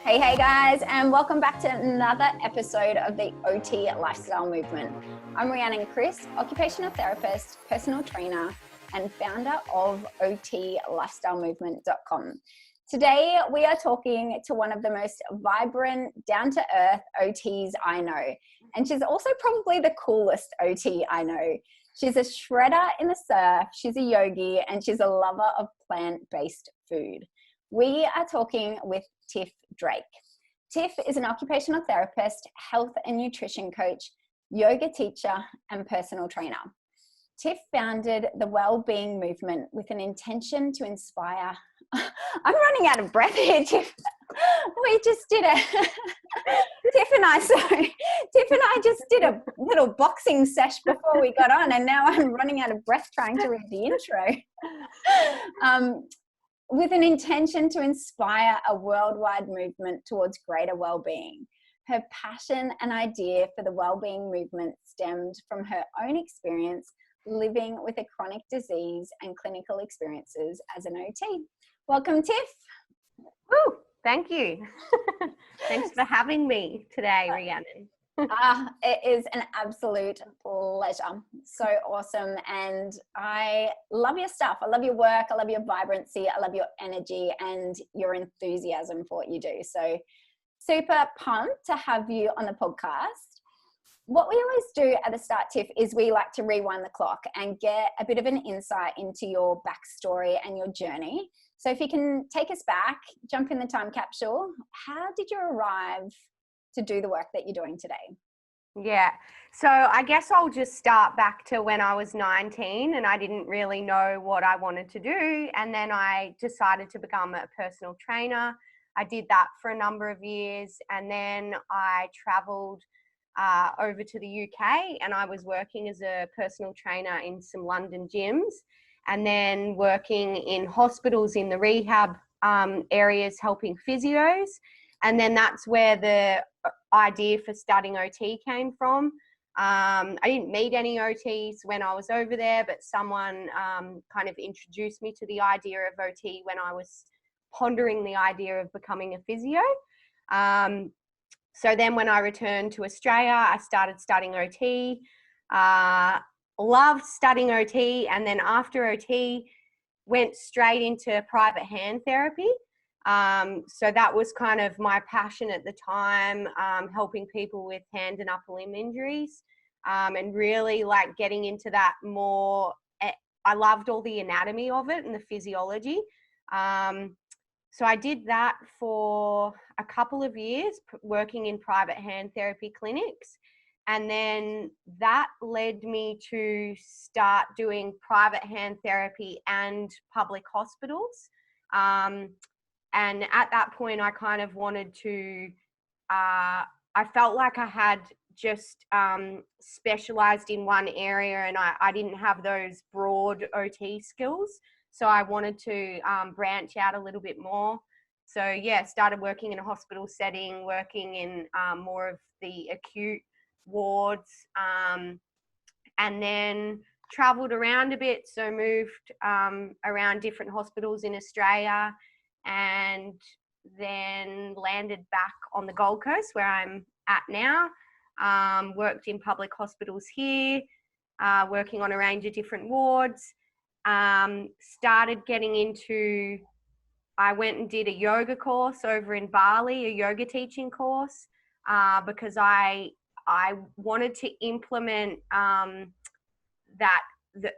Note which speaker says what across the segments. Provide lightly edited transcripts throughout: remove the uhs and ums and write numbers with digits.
Speaker 1: Hey guys, and welcome back to another episode of the OT Lifestyle Movement. I'm Rhiannon Chris, occupational therapist, personal trainer, and founder of OTLifestyleMovement.com. Today, we are talking to one of the most vibrant, down-to-earth OTs I know. And she's also probably the coolest OT I know. She's a shredder in the surf, she's a yogi, and she's a lover of plant-based food. We are talking with Tiff Drake. Tiff is an occupational therapist, health and nutrition coach, yoga teacher, and personal trainer. Tiff founded the Wellbeing Movement with an intention to inspire. I'm running out of breath here, Tiff. We just did Tiff and I just did a little boxing sesh before we got on, and now I'm running out of breath trying to read the intro. With an intention to inspire a worldwide movement towards greater well-being. Her passion and idea for the Wellbeing Movement stemmed from her own experience living with a chronic disease and clinical experiences as an OT. Welcome, Tiff.
Speaker 2: Woo, thank you. Thanks for having me today, Rhiannon.
Speaker 1: It is an absolute pleasure. So awesome. And I love your stuff. I love your work. I love your vibrancy. I love your energy and your enthusiasm for what you do. So super pumped to have you on the podcast. What we always do at the start, Tiff, is we like to rewind the clock and get a bit of an insight into your backstory and your journey. So if you can take us back, jump in the time capsule, how did you arrive to do the work that you're doing today?
Speaker 2: Yeah, so I guess I'll just start back to when I was 19 and I didn't really know what I wanted to do, and then I decided to become a personal trainer. I did that for a number of years, and then I traveled over to the UK, and I was working as a personal trainer in some London gyms, and then working in hospitals in the rehab areas helping physios. And then that's where the idea for studying OT came from. I didn't meet any OTs when I was over there, but someone kind of introduced me to the idea of OT when I was pondering the idea of becoming a physio. So then when I returned to Australia, I started studying OT. Loved studying OT, and then after OT, went straight into private hand therapy. So that was kind of my passion at the time, helping people with hand and upper limb injuries, and really like getting into that more. I loved all the anatomy of it and the physiology. So I did that for a couple of years, working in private hand therapy clinics. And then that led me to start doing private hand therapy and public hospitals. And at that point, I kind of wanted to, I felt like I had just specialized in one area, and I didn't have those broad OT skills. So I wanted to branch out a little bit more. So yeah, started working in a hospital setting, working in more of the acute wards, and then traveled around a bit. So moved around different hospitals in Australia, and then landed back on the Gold Coast where I'm at now. Worked in public hospitals here, working on a range of different wards. Started getting into, I went and did a yoga course over in Bali, a yoga teaching course, because I wanted to implement that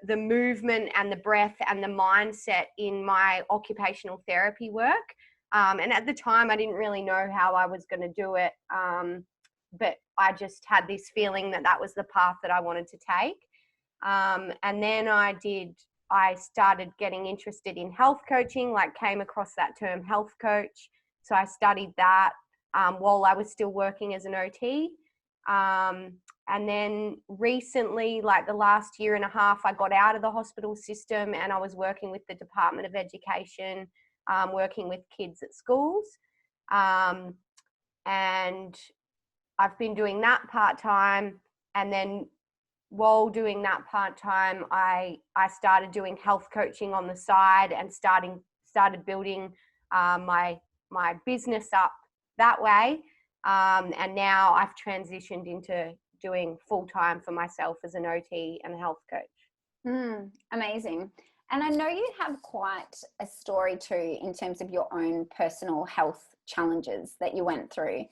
Speaker 2: the movement and the breath and the mindset in my occupational therapy work. And at the time, I didn't really know how I was going to do it. But I just had this feeling that that was the path that I wanted to take. And then I started getting interested in health coaching, like came across that term health coach. So I studied that while I was still working as an OT. And then recently, like the last year and a half, I got out of the hospital system and I was working with the Department of Education, working with kids at schools. And I've been doing that part-time. And then while doing that part-time, I started doing health coaching on the side and started building my business up that way. And now I've transitioned into doing full-time for myself as an OT and a health coach.
Speaker 1: Amazing. And I know you have quite a story too in terms of your own personal health challenges that you went through.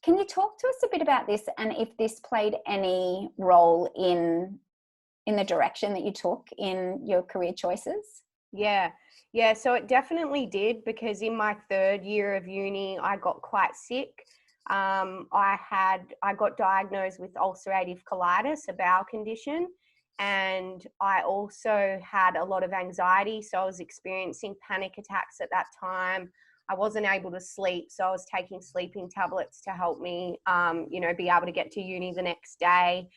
Speaker 1: Can you talk to us a bit about this, and if this played any role in the direction that you took in your career choices?
Speaker 2: Yeah, so it definitely did, because in my 3rd year of uni, I got quite sick. I got diagnosed with ulcerative colitis, a bowel condition, and I also had a lot of anxiety. So I was experiencing panic attacks at that time. I wasn't able to sleep, so I was taking sleeping tablets to help me, be able to get to uni the next day.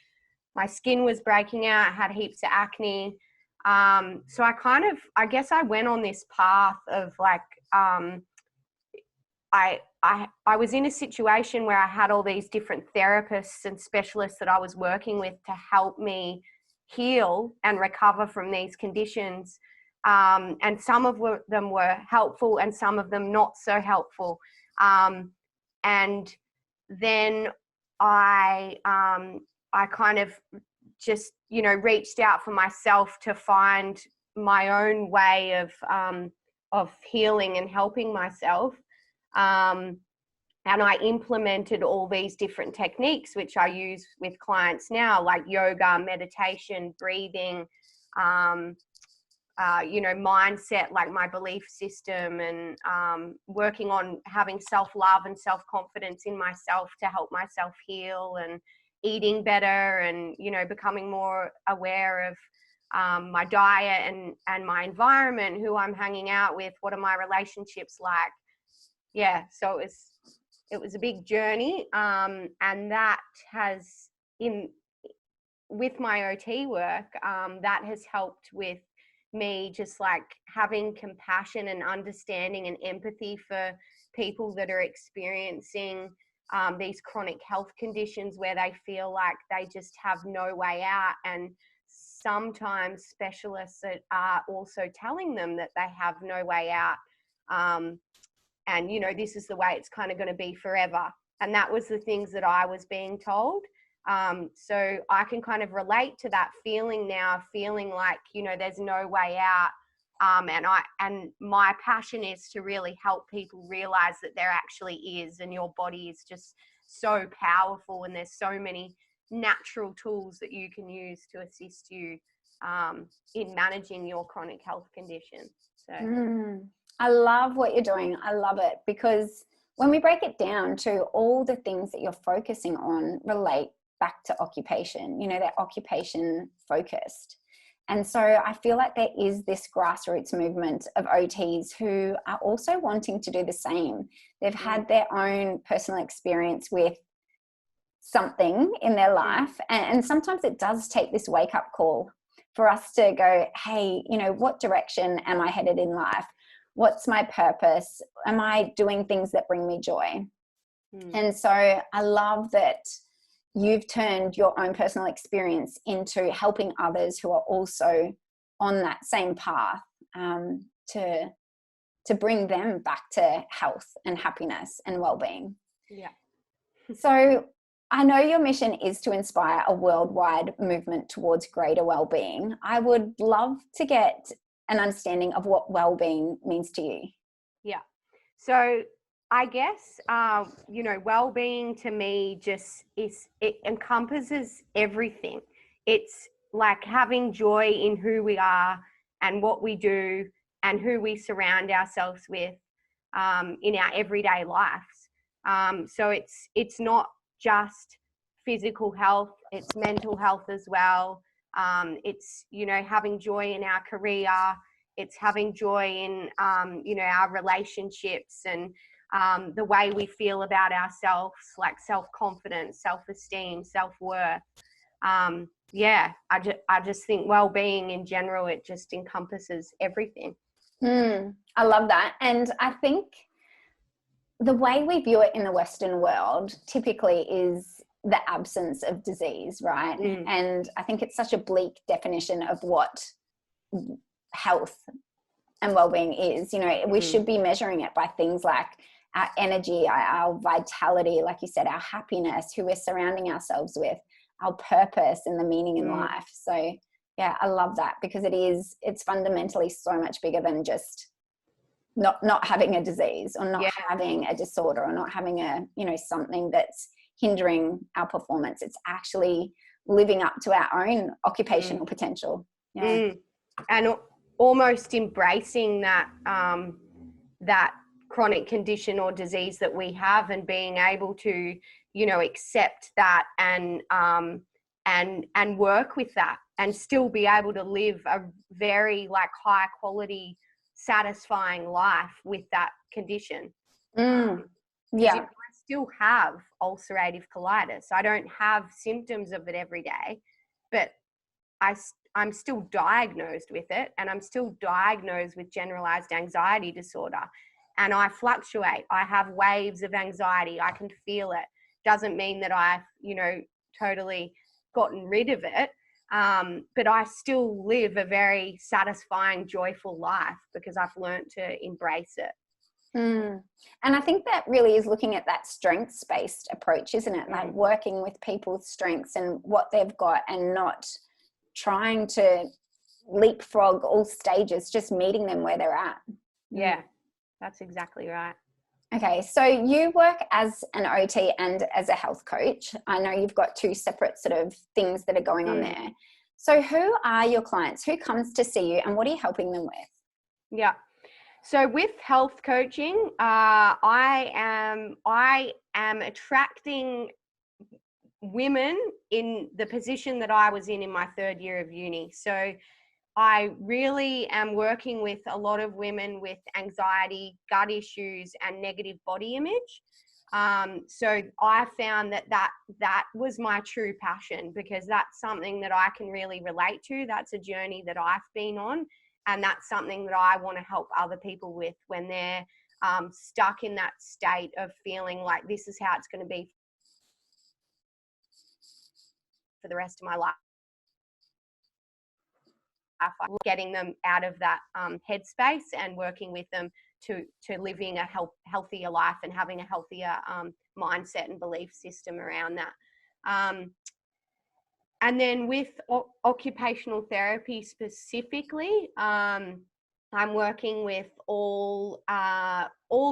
Speaker 2: My skin was breaking out. I had heaps of acne. So I guess I went on this path of like, I was in a situation where I had all these different therapists and specialists that I was working with to help me heal and recover from these conditions. And some of them were helpful and some of them not so helpful. And then I kind of just, reached out for myself to find my own way of healing and helping myself. And I implemented all these different techniques, which I use with clients now, like yoga, meditation, breathing, mindset, like my belief system, and working on having self-love and self-confidence in myself to help myself heal, and eating better, and, becoming more aware of my diet and my environment, who I'm hanging out with, what are my relationships like. Yeah, so it was a big journey, and that has, with my OT work, that has helped with me just like having compassion and understanding and empathy for people that are experiencing these chronic health conditions where they feel like they just have no way out, and sometimes specialists are also telling them that they have no way out, and this is the way it's kind of going to be forever. And that was the things that I was being told. So I can kind of relate to that feeling now, feeling like, there's no way out. And my passion is to really help people realize that there actually is, and your body is just so powerful, and there's so many natural tools that you can use to assist you in managing your chronic health condition. So
Speaker 1: I love what you're doing. I love it, because when we break it down to all the things that you're focusing on relate back to occupation, they're occupation focused. And so I feel like there is this grassroots movement of OTs who are also wanting to do the same. They've had their own personal experience with something in their life. And sometimes it does take this wake up call for us to go, hey, what direction am I headed in life? What's my purpose? Am I doing things that bring me joy? And so I love that you've turned your own personal experience into helping others who are also on that same path, to bring them back to health and happiness and well-being.
Speaker 2: Yeah.
Speaker 1: So I know your mission is to inspire a worldwide movement towards greater well-being. I would love to get an understanding of what well-being means to you.
Speaker 2: Yeah. So I guess, well-being to me it encompasses everything. It's like having joy in who we are and what we do and who we surround ourselves with in our everyday lives. So it's not just physical health, it's mental health as well. It's, having joy in our career. It's having joy in, our relationships, and the way we feel about ourselves, like self-confidence, self-esteem, self-worth. I just think well-being in general, it just encompasses everything.
Speaker 1: I love that. And I think the way we view it in the Western world typically is the absence of disease, right? And I think it's such a bleak definition of what health and well-being is. We should be measuring it by things like our energy, our vitality, like you said, our happiness, who we're surrounding ourselves with, our purpose and the meaning in life. So yeah, I love that, because it's fundamentally so much bigger than just not having a disease, or not having a disorder, or not having something that's hindering our performance. It's actually living up to our own occupational potential.
Speaker 2: And almost embracing that that chronic condition or disease that we have, and being able to accept that and work with that, and still be able to live a very high quality, satisfying life with that condition. I still have ulcerative colitis. I don't have symptoms of it every day, but I'm still diagnosed with it, and I'm still diagnosed with generalized anxiety disorder. And I fluctuate. I have waves of anxiety. I can feel it. Doesn't mean that I've, totally gotten rid of it. But I still live a very satisfying, joyful life, because I've learned to embrace it.
Speaker 1: And I think that really is looking at that strengths-based approach, isn't it? Like working with people's strengths and what they've got, and not trying to leapfrog all stages, just meeting them where they're at.
Speaker 2: Yeah, that's exactly right.
Speaker 1: Okay, so you work as an OT and as a health coach. I know you've got two separate sort of things that are going on there. So who are your clients? Who comes to see you, and what are you helping them with?
Speaker 2: Yeah. So with health coaching, I am attracting women in the position that I was in my third year of uni. So I really am working with a lot of women with anxiety, gut issues, and negative body image. So I found that was my true passion, because that's something that I can really relate to. That's a journey that I've been on, and that's something that I want to help other people with when they're stuck in that state of feeling like this is how it's going to be for the rest of my life. Getting them out of that headspace and working with them to living a healthier life and having a healthier mindset and belief system around that. And then with occupational therapy specifically, I'm working with all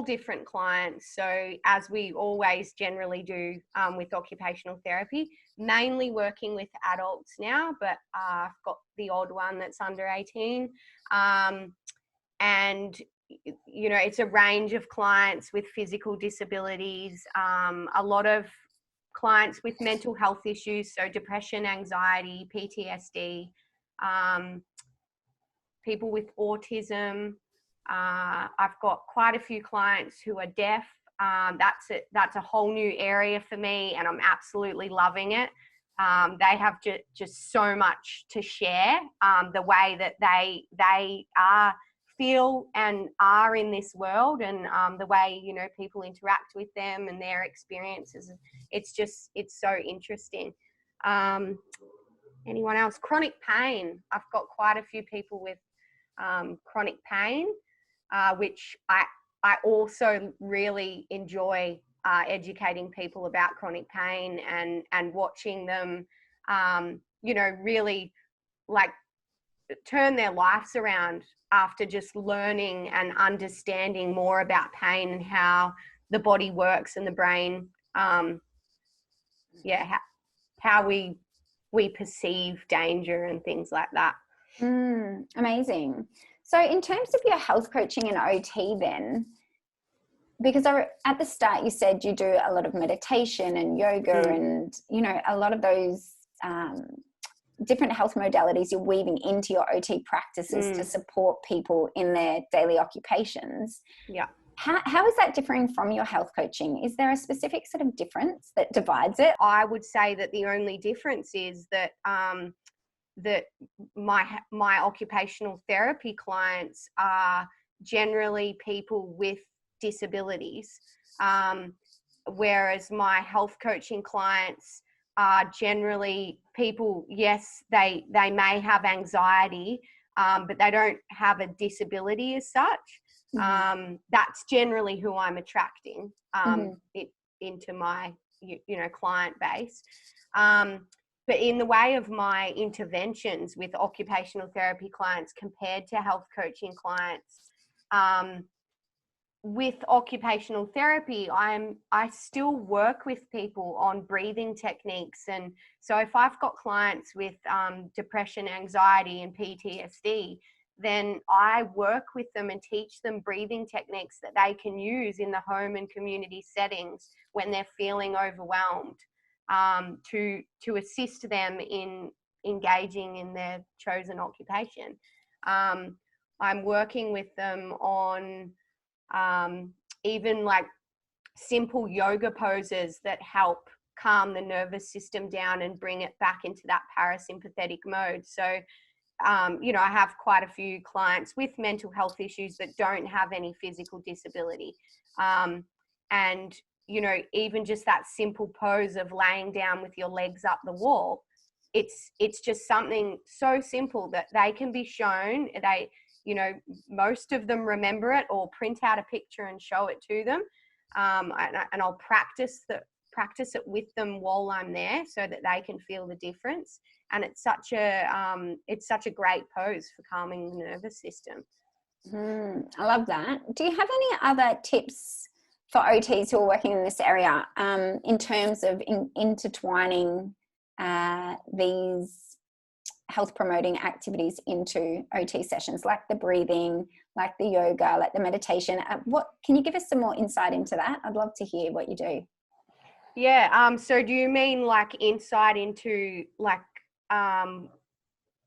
Speaker 2: different clients. So as we always generally do with occupational therapy, mainly working with adults now, but I've got the odd one that's under 18. And, it's a range of clients with physical disabilities, a lot of clients with mental health issues, so depression, anxiety, PTSD, people with autism. I've got quite a few clients who are deaf. That's a whole new area for me, and I'm absolutely loving it. They have just so much to share, the way that they feel and are in this world, and the way people interact with them and their experiences. It's so interesting. Anyone else? Chronic pain. I've got quite a few people with chronic pain, which I also really enjoy educating people about chronic pain and watching them, really turn their lives around after just learning and understanding more about pain and how the body works and the brain, how we perceive danger and things like that.
Speaker 1: Amazing. So in terms of your health coaching and OT then, because at the start you said you do a lot of meditation and yoga and, a lot of those different health modalities you're weaving into your OT practices to support people in their daily occupations. Yeah. How is that differing from your health coaching? Is there a specific sort of difference that divides it?
Speaker 2: I would say that the only difference is that that my occupational therapy clients are generally people with disabilities, whereas my health coaching clients are generally people, yes, they may have anxiety, but they don't have a disability as such. That's generally who I'm attracting into my, client base. But in the way of my interventions with occupational therapy clients compared to health coaching clients, with occupational therapy, I still work with people on breathing techniques. And so if I've got clients with depression, anxiety, and PTSD, then I work with them and teach them breathing techniques that they can use in the home and community settings when they're feeling overwhelmed, to assist them in engaging in their chosen occupation. I'm working with them on even like simple yoga poses that help calm the nervous system down and bring it back into that parasympathetic mode. So, I have quite a few clients with mental health issues that don't have any physical disability. And, even just that simple pose of laying down with your legs up the wall, it's just something so simple that they can be shown. Most of them remember it or print out a picture and show it to them. And I'll practice it with them while I'm there so that they can feel the difference. And it's such a great pose for calming the nervous system.
Speaker 1: I love that. Do you have any other tips for OTs who are working in this area in terms of intertwining these health promoting activities into OT sessions, like the breathing, like the yoga, like the meditation? Can you give us some more insight into that? I'd love to hear what you do.
Speaker 2: Yeah. So do you mean like insight into like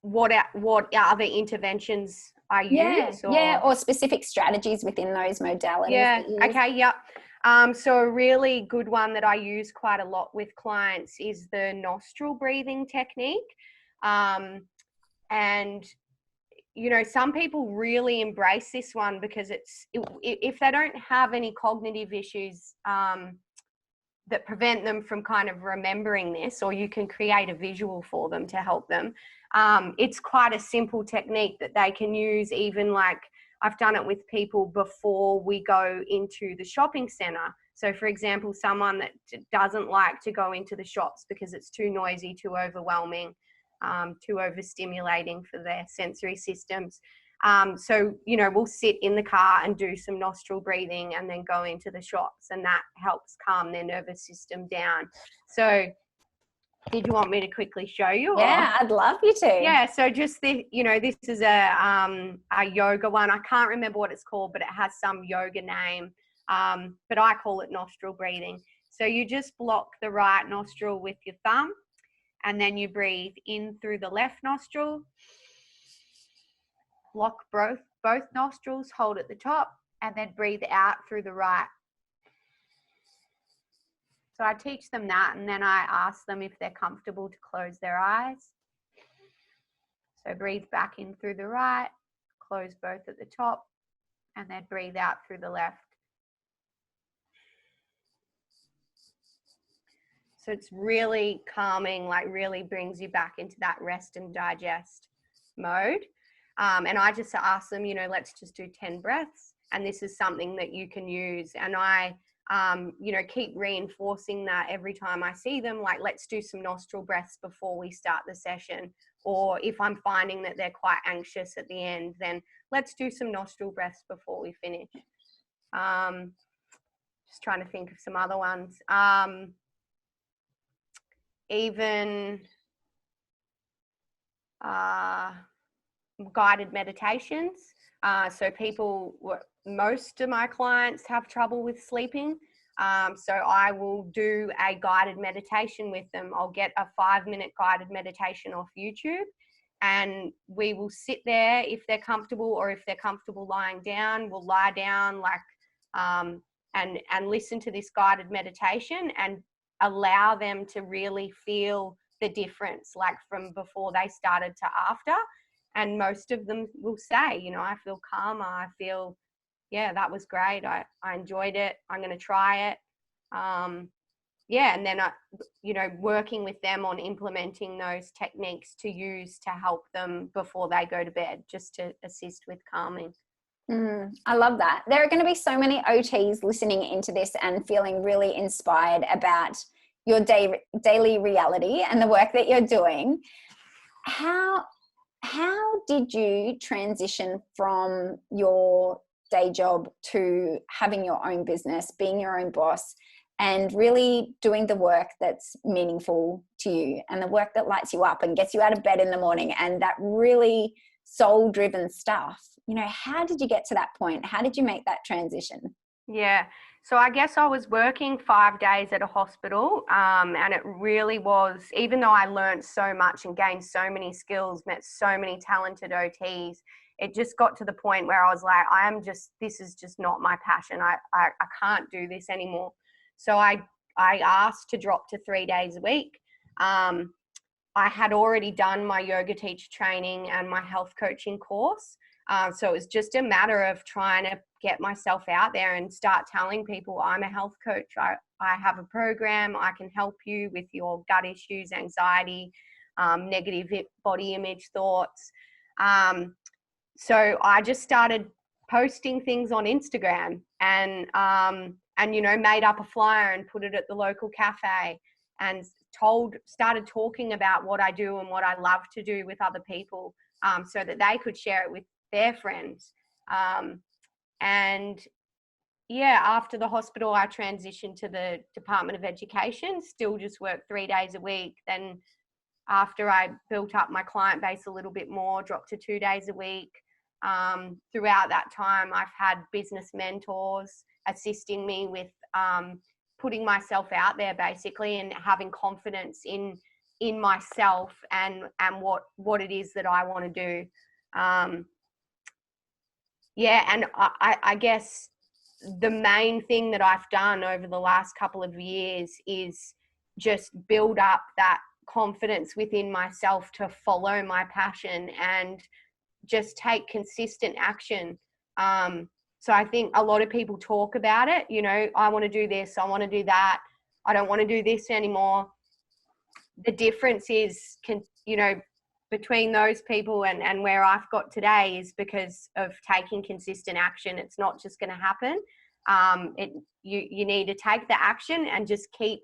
Speaker 2: what other interventions I use?
Speaker 1: Or specific strategies within those modalities.
Speaker 2: Yeah. Okay. Yep. So a really good one that I use quite a lot with clients is the nostril breathing technique. And some people really embrace this one because if they don't have any cognitive issues that prevent them from kind of remembering this, or you can create a visual for them to help them. It's quite a simple technique that they can use, even like I've done it with people before we go into the shopping center. So for example, someone that doesn't like to go into the shops because it's too noisy, too overwhelming, too overstimulating for their sensory systems. So, we'll sit in the car and do some nostril breathing and then go into the shops, and that helps calm their nervous system down. So did you want me to quickly show you?
Speaker 1: Yeah, I'd love you to.
Speaker 2: Yeah, so just this is a yoga one. I can't remember what it's called, but it has some yoga name. But I call it nostril breathing. So you just block the right nostril with your thumb, and then you breathe in through the left nostril. Block both nostrils, hold at the top, and then breathe out through the right. So I teach them that, and then I ask them if they're comfortable to close their eyes. So breathe back in through the right, close both at the top, and then breathe out through the left. So it's really calming, like really brings you back into that rest and digest mode. And I just ask them, let's just do 10 breaths. And this is something that you can use. And I, keep reinforcing that every time I see them, like, let's do some nostril breaths before we start the session. Or if I'm finding that they're quite anxious at the end, then let's do some nostril breaths before we finish. Just trying to think of some other ones. Even guided meditations. So most of my clients have trouble with sleeping. So I will do a guided meditation with them. I'll get a 5-minute guided meditation off YouTube, and we will sit there if they're comfortable, or if they're comfortable lying down, we'll lie down and listen to this guided meditation and allow them to really feel the difference, like from before they started to after. And most of them will say, I feel calmer. I feel, that was great. I enjoyed it. I'm going to try it. And then, working with them on implementing those techniques to use to help them before they go to bed, just to assist with calming.
Speaker 1: I love that. There are going to be so many OTs listening into this and feeling really inspired about your daily reality and the work that you're doing. How did you transition from your day job to having your own business, being your own boss, and really doing the work that's meaningful to you and the work that lights you up and gets you out of bed in the morning and that really soul-driven stuff? You know, how did you get to that point? How did you make that transition?
Speaker 2: Yeah. So I guess I was working 5 days at a hospital, and it really was, even though I learned so much and gained so many skills, met so many talented OTs, it just got to the point where I was like, this is just not my passion. I can't do this anymore. So I asked to drop to 3 days a week. I had already done my yoga teacher training and my health coaching course. So it was just a matter of trying to get myself out there and start telling people I'm a health coach. I have a program. I can help you with your gut issues, anxiety, negative body image thoughts. So I just started posting things on Instagram and you know, made up a flyer and put it at the local cafe and started talking about what I do and what I love to do with other people, so that they could share it with their friends. And yeah, after the hospital, I transitioned to the Department of Education, still just worked 3 days a week. Then after I built up my client base a little bit more, dropped to 2 days a week. Throughout that time, I've had business mentors assisting me with putting myself out there basically and having confidence in myself and what it is that I want to do. Yeah, and I guess the main thing that I've done over the last couple of years is just build up that confidence within myself to follow my passion and just take consistent action. So I think a lot of people talk about it, you know, I want to do this, I want to do that, I don't want to do this anymore. The difference is, you know, between those people and where I've got today is because of taking consistent action. It's not just going to happen. You need to take the action and just keep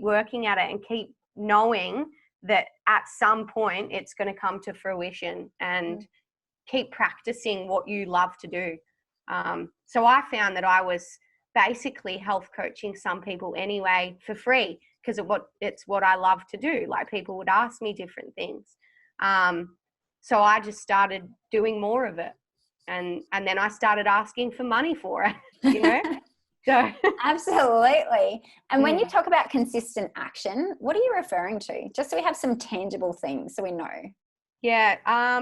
Speaker 2: working at it and keep knowing that at some point it's going to come to fruition, and keep practicing what you love to do. So I found that I was basically health coaching some people anyway for free because it's what I love to do. Like, people would ask me different things. So I just started doing more of it, and then I started asking for money for it, you know. So
Speaker 1: Absolutely. And when you talk about consistent action, what are you referring to? Just so we have some tangible things so we know.
Speaker 2: Yeah.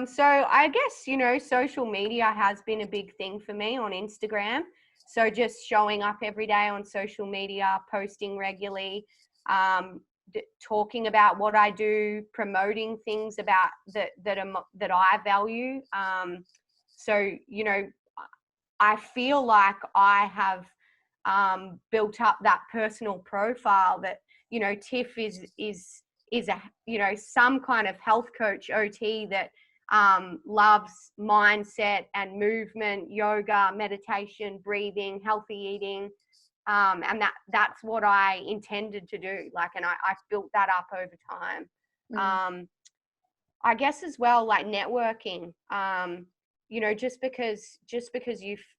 Speaker 2: So I guess, you know, social media has been a big thing for me on Instagram. So just showing up every day on social media, posting regularly, talking about what I do, promoting things about that I value. So, you know, I feel like I have built up that personal profile that, you know, Tiff is a, you know, some kind of health coach OT that loves mindset and movement, yoga, meditation, breathing, healthy eating. And that's what I intended to do. Like, and I built that up over time. I guess as well, like networking, you know, just because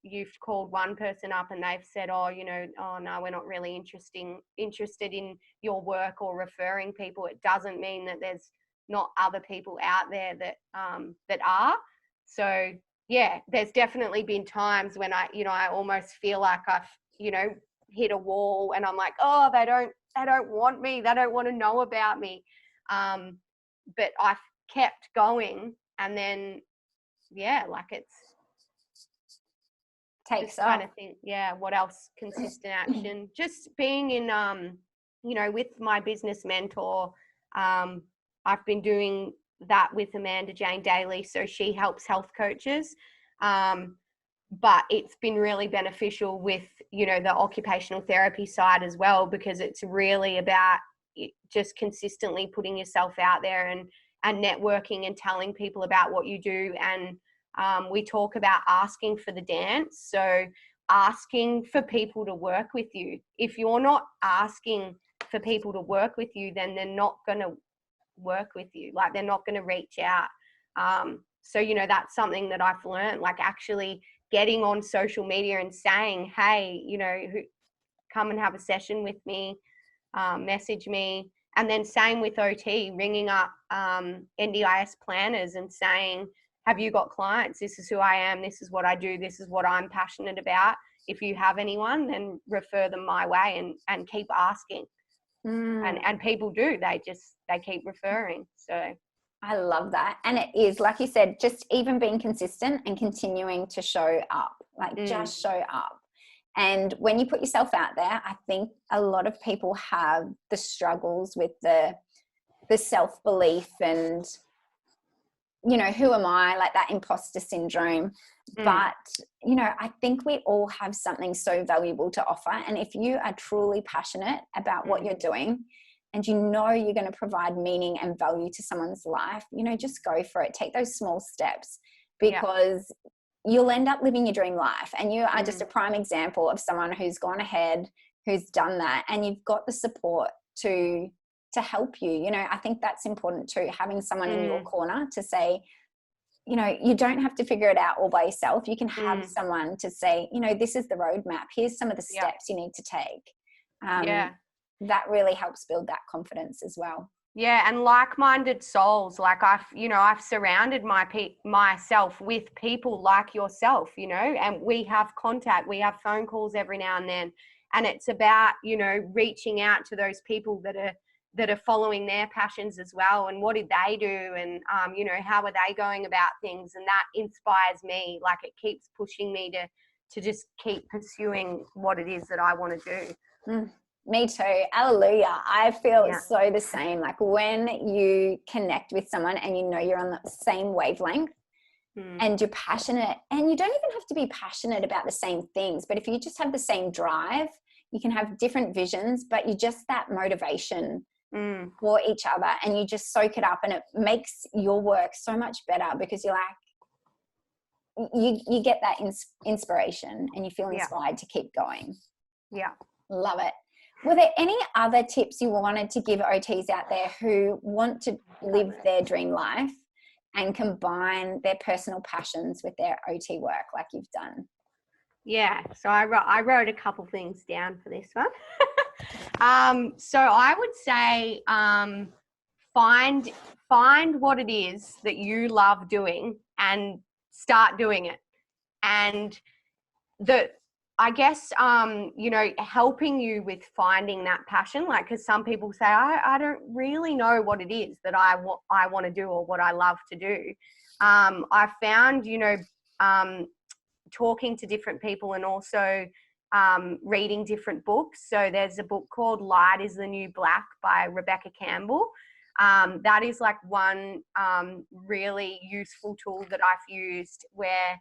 Speaker 2: you've called one person up and they've said, oh, you know, oh no, we're not really interested in your work or referring people, it doesn't mean that there's not other people out there that are. So yeah, there's definitely been times when I almost feel like I've, you know, hit a wall and I'm like, oh, they don't want me, they don't want to know about me. But I've kept going, and then yeah, like it's
Speaker 1: takes
Speaker 2: off. Kind of thing. Yeah, what else? Consistent action. Just being in you know, with my business mentor. I've been doing that with Amanda Jane Daly, so she helps health coaches. But it's been really beneficial with, you know, the occupational therapy side as well, because it's really about just consistently putting yourself out there and networking and telling people about what you do, and We talk about asking for the dance. So asking for people to work with you. If you're not asking for people to work with you, then they're not going to work with you. Like, they're not going to reach out. So, you know, that's something that I've learned, like actually getting on social media and saying, hey, you know, come and have a session with me, message me. And then same with OT, ringing up NDIS planners and saying, have you got clients? This is who I am. This is what I do. This is what I'm passionate about. If you have anyone, then refer them my way, and keep asking. And people do. They keep referring. So
Speaker 1: I love that. And it is, like you said, just even being consistent and continuing to show up, like just show up. And when you put yourself out there, I think a lot of people have the struggles with the self-belief and, you know, who am I, like that imposter syndrome. But, you know, I think we all have something so valuable to offer. And if you are truly passionate about what you're doing, and you know you're going to provide meaning and value to someone's life, you know, just go for it. Take those small steps, because you'll end up living your dream life. And you are just a prime example of someone who's gone ahead, who's done that, and you've got the support to help you. You know, I think that's important too, having someone in your corner to say, you know, you don't have to figure it out all by yourself. You can have someone to say, you know, this is the roadmap. Here's some of the steps you need to take. That really helps build that confidence as well.
Speaker 2: Yeah, and like-minded souls. Like, I've surrounded myself with people like yourself, you know, and we have contact, we have phone calls every now and then. And it's about, you know, reaching out to those people that are following their passions as well. And what did they do? And, you know, how are they going about things? And that inspires me. Like, it keeps pushing me to just keep pursuing what it is that I want to do.
Speaker 1: Me too. Hallelujah. I feel so the same. Like, when you connect with someone and you know you're on the same wavelength and you're passionate, and you don't even have to be passionate about the same things, but if you just have the same drive, you can have different visions, but you just that motivation for each other, and you just soak it up, and it makes your work so much better, because you're like, you get that inspiration, and you feel inspired to keep going.
Speaker 2: Yeah.
Speaker 1: Love it. Were there any other tips you wanted to give OTs out there who want to live their dream life and combine their personal passions with their OT work like you've done?
Speaker 2: Yeah, so I wrote a couple things down for this one. So I would say find what it is that you love doing and start doing it. And I guess, you know, helping you with finding that passion, like, because some people say, I don't really know what it is that I want to do or what I love to do. I found, you know, talking to different people and also reading different books. So there's a book called Light is the New Black by Rebecca Campbell. That is like one really useful tool that I've used, where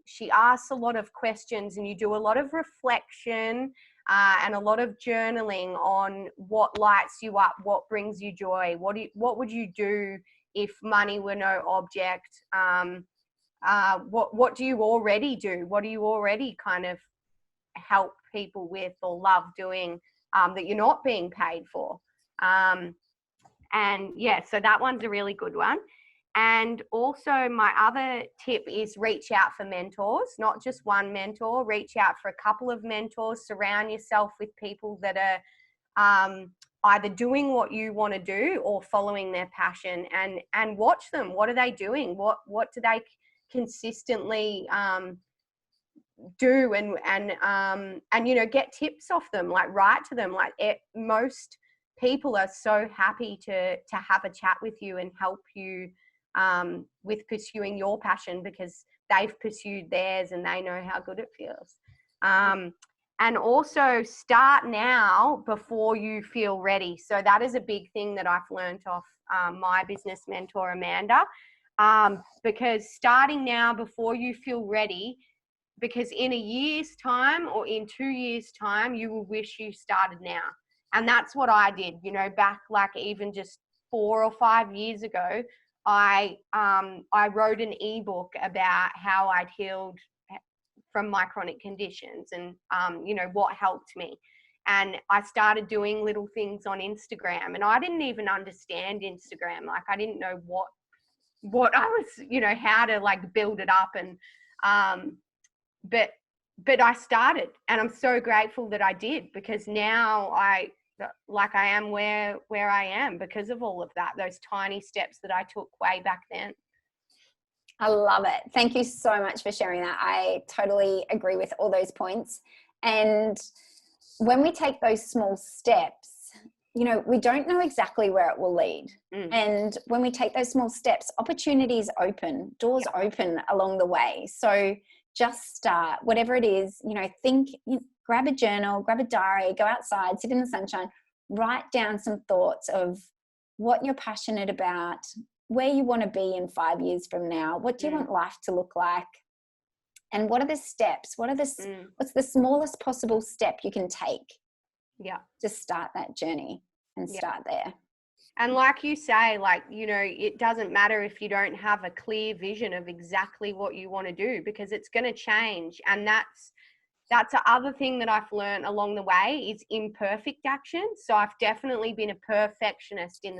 Speaker 2: she asks a lot of questions, and you do a lot of reflection and a lot of journaling on what lights you up, what brings you joy, what would you do if money were no object, what do you already do, what do you already kind of help people with or love doing that you're not being paid for. And yeah, so that one's a really good one. And also my other tip is reach out for mentors, not just one mentor. Reach out for a couple of mentors. Surround yourself with people that are either doing what you want to do or following their passion, and watch them. What are they doing? What do they consistently do? And you know, get tips off them. Like, write to them. Like, most people are so happy to have a chat with you and help you with pursuing your passion, because they've pursued theirs and they know how good it feels. And also start now before you feel ready. So that is a big thing that I've learned off my business mentor, Amanda, because starting now before you feel ready, because in a year's time or in 2 years' time, you will wish you started now. And that's what I did, you know, back like even just 4 or 5 years ago. I wrote an ebook about how I'd healed from my chronic conditions and, you know, what helped me. And I started doing little things on Instagram, and I didn't even understand Instagram. Like, I didn't know what I was, you know, how to like build it up. And, but I started, and I'm so grateful that I did, because now I am where I am because of all of that, those tiny steps that I took way back then.
Speaker 1: I love it. Thank you so much for sharing that. I totally agree with all those points. And when we take those small steps, you know, we don't know exactly where it will lead. And when we take those small steps, opportunities open, doors open along the way. So just start, whatever it is, you know, grab a journal, grab a diary, go outside, sit in the sunshine, write down some thoughts of what you're passionate about, where you want to be in 5 years from now. What do you want life to look like? And what are the steps? What's the smallest possible step you can take? To start that journey and start there.
Speaker 2: And like you say, like, you know, it doesn't matter if you don't have a clear vision of exactly what you want to do, because it's going to change. And that's the other thing that I've learned along the way is imperfect action. So I've definitely been a perfectionist in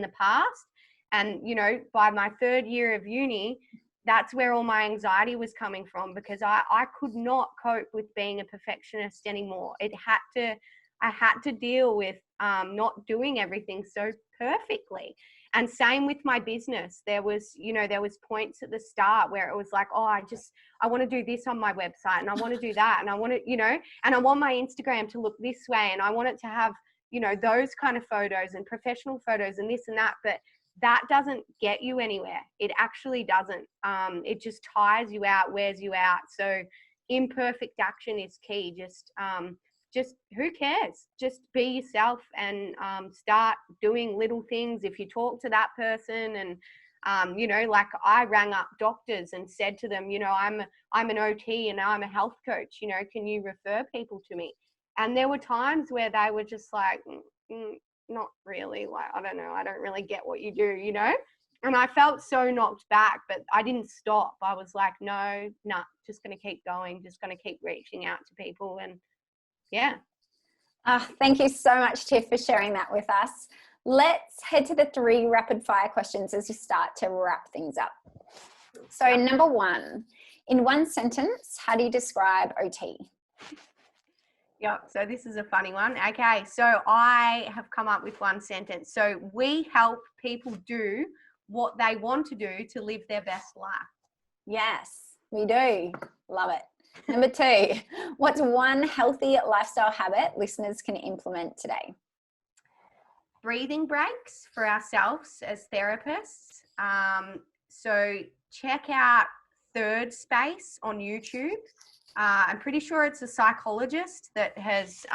Speaker 2: the past. And, you know, by my 3rd year of uni, that's where all my anxiety was coming from, because I could not cope with being a perfectionist anymore. I had to deal with not doing everything so perfectly. And same with my business. There was points at the start where it was like, oh, I want to do this on my website, and I want to do that, and I want to, you know, and I want my Instagram to look this way, and I want it to have, you know, those kind of photos and professional photos and this and that. But that doesn't get you anywhere. It actually doesn't. It just tires you out, wears you out. So imperfect action is key. Just who cares? Just be yourself and start doing little things. If you talk to that person and, you know, like I rang up doctors and said to them, you know, I'm an OT and I'm a health coach, you know, can you refer people to me? And there were times where they were just like, not really, like, I don't know, I don't really get what you do, you know? And I felt so knocked back, but I didn't stop. I was like, no, just going to keep going, just going to keep reaching out to people. And
Speaker 1: thank you so much, Tiff, for sharing that with us. Let's head to the 3 rapid fire questions as you start to wrap things up. So number 1, in 1 sentence, how do you describe OT?
Speaker 2: So this is a funny one. Okay, so I have come up with 1 sentence. So we help people do what they want to do to live their best life.
Speaker 1: Yes, we do. Love it. Number 2, what's 1 healthy lifestyle habit listeners can implement today?
Speaker 2: Breathing breaks for ourselves as therapists. So check out Third Space on YouTube. I'm pretty sure it's a psychologist that has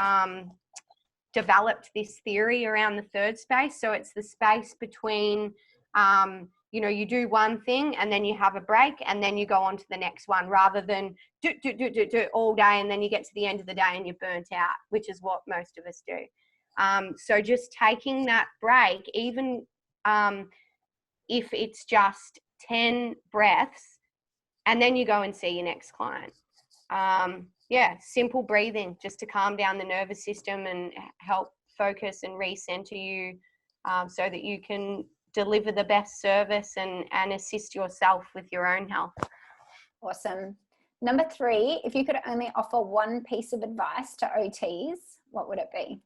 Speaker 2: developed this theory around the third space. So it's the space between, you know, you do one thing and then you have a break and then you go on to the next one, rather than do all day and then you get to the end of the day and you're burnt out, which is what most of us do. So just taking that break, even if it's just 10 breaths, and then you go and see your next client. Simple breathing just to calm down the nervous system and help focus and recenter you, so that you can deliver the best service and assist yourself with your own health.
Speaker 1: Awesome. Number 3, if you could only offer 1 piece of advice to OTs, what would it be?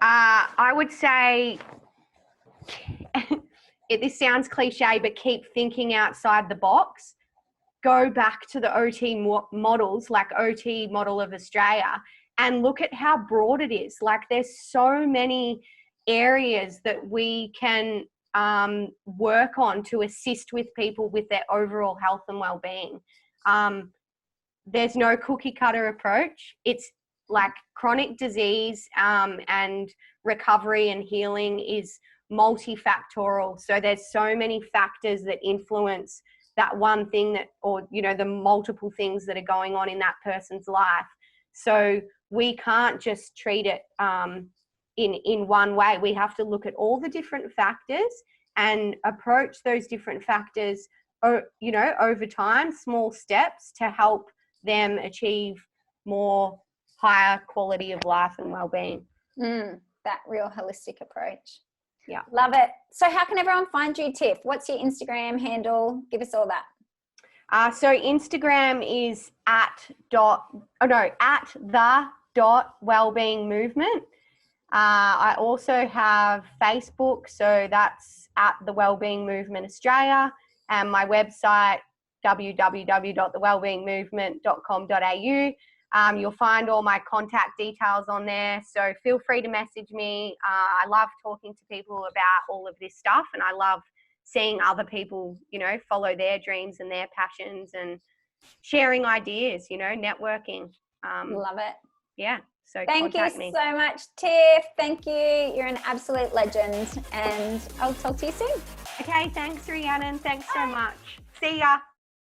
Speaker 2: I would say, this sounds cliche, but keep thinking outside the box. Go back to the OT models, like OT Model of Australia, and look at how broad it is. Like, there's so many areas that we can work on to assist with people with their overall health and well-being. There's no cookie cutter approach. It's like chronic disease and recovery and healing is multifactorial. So there's so many factors that influence that one thing that, or, you know, the multiple things that are going on in that person's life. So we can't just treat it in one way. We have to look at all the different factors and approach those different factors, you know, over time, small steps to help them achieve more higher quality of life and well-being.
Speaker 1: That real holistic approach.
Speaker 2: Yeah.
Speaker 1: Love it. So how can everyone find you, Tiff? What's your Instagram handle? Give us all that.
Speaker 2: So Instagram is at the.wellbeing movement. I also have Facebook, so that's at the Wellbeing Movement Australia, and my website www.thewellbeingmovement.com.au. You'll find all my contact details on there, so feel free to message me. I love talking to people about all of this stuff, and I love seeing other people, you know, follow their dreams and their passions and sharing ideas, you know, networking.
Speaker 1: Love it.
Speaker 2: Yeah. So
Speaker 1: thank you
Speaker 2: contact me.
Speaker 1: so much, Tiff. Thank you. You're an absolute legend, and I'll talk to you soon.
Speaker 2: Okay. Thanks, Rhiannon. Thanks so much. See ya.